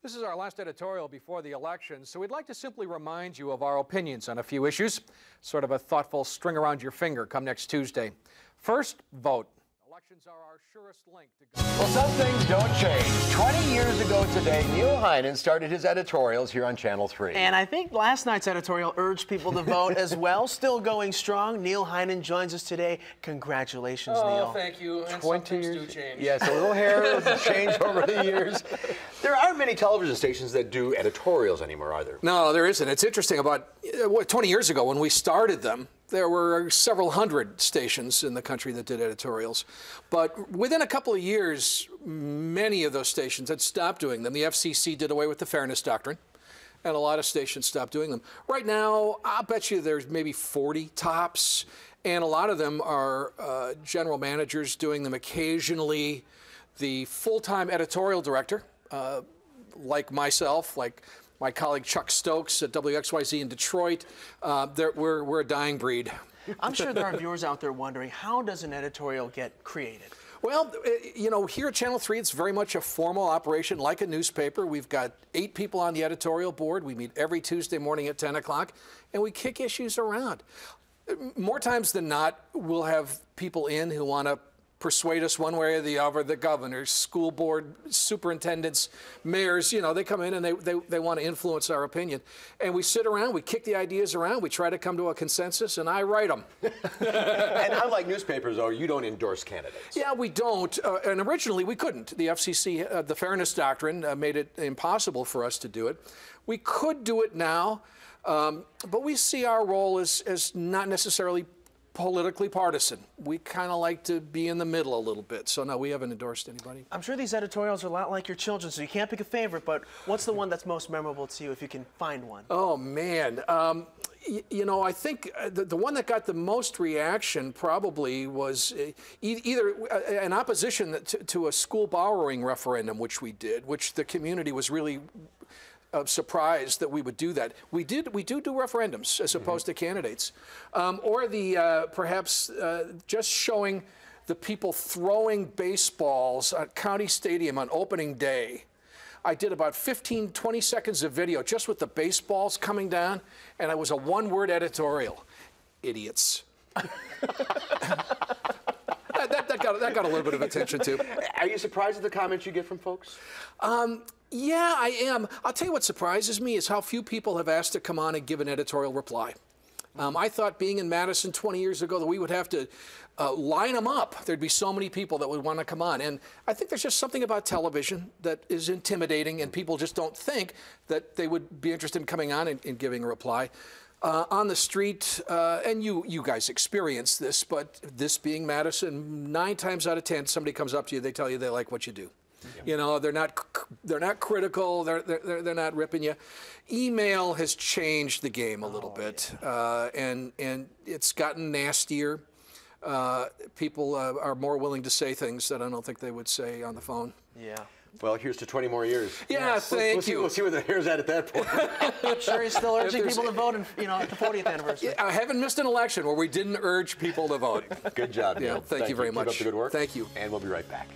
This is our last editorial before the election, so we'd like to simply remind you of our opinions on a few issues. Sort of a thoughtful string around your finger come next Tuesday. First, vote. Elections are our surest link to government. Well, some things don't change. 20 years ago today, Neil Heinen started his editorials here on Channel 3. And I think last night's editorial urged people to vote as well. Still going strong. Neil Heinen joins us today. Congratulations, Neil. Oh, thank you. And 20 years. do change. Yes, a little hair has changed over the years. There aren't many television stations that do editorials anymore, are there? No, there isn't. It's interesting. About 20 years ago when we started them, there were several hundred stations in the country that did editorials. But within a couple of years, many of those stations had stopped doing them. The FCC did away with the fairness doctrine, and a lot of stations stopped doing them. Right now, I'll bet you there's maybe 40 tops, and a lot of them are general managers doing them occasionally. The full-time editorial director, like myself, like my colleague Chuck Stokes at WXYZ in Detroit, we're a dying breed. I'm sure there are viewers out there wondering, how does an editorial get created? Well, you know, here at Channel 3, it's very much a formal operation like a newspaper. We've got 8 people on the editorial board. We meet every Tuesday morning at 10 o'clock, and we kick issues around. More times than not, we'll have people in who want to persuade us one way or the other. The governors, school board superintendents, mayors, you know, they come in and they want to influence our opinion. And we sit around, we kick the ideas around, we try to come to a consensus, and I write them. And unlike newspapers, though, you don't endorse candidates. Yeah, we don't. And originally we couldn't. The FCC, the fairness doctrine, made it impossible for us to do it. We could do it now, but we see our role as not necessarily politically partisan. We kind of like to be in the middle a little bit. So no, we haven't endorsed anybody. I'm sure these editorials are a lot like your children, so you can't pick a favorite, but what's the one that's most memorable to you if you can find one? Oh, man. You know, I think the one that got the most reaction probably was either an opposition to a school borrowing referendum, which we did, which the community was really surprised that we would do that. We do referendums as opposed to candidates, or the perhaps just showing the people throwing baseballs at County Stadium on opening day. I did about 15-20 seconds of video just with the baseballs coming down, and it was a one-word editorial: idiots. That got a little bit of attention too. Are you surprised at the comments you get from folks? Yeah, I am. I'll tell you what surprises me is how few people have asked to come on and give an editorial reply. I thought being in Madison 20 years ago that we would have to line them up. There'd be so many people that would want to come on. And I think there's just something about television that is intimidating, and people just don't think that they would be interested in coming on and giving a reply. On the street, and you guys experience this, but this being Madison, 9 times out of 10, somebody comes up to you, they tell you they like what you do. Yep. You know, they're not critical, they're not ripping you. Email has changed the game a little bit, yeah. and it's gotten nastier. People are more willing to say things that I don't think they would say on the phone. Yeah. Well, here's to 20 more years. Yeah, thank you. We'll see where the hair's at that point. I'm sure he's still urging people to vote, at the 40th anniversary. I haven't missed an election where we didn't urge people to vote. Good job, Neil. Yeah, thank you very much. Keep up the good work. Thank you. And we'll be right back.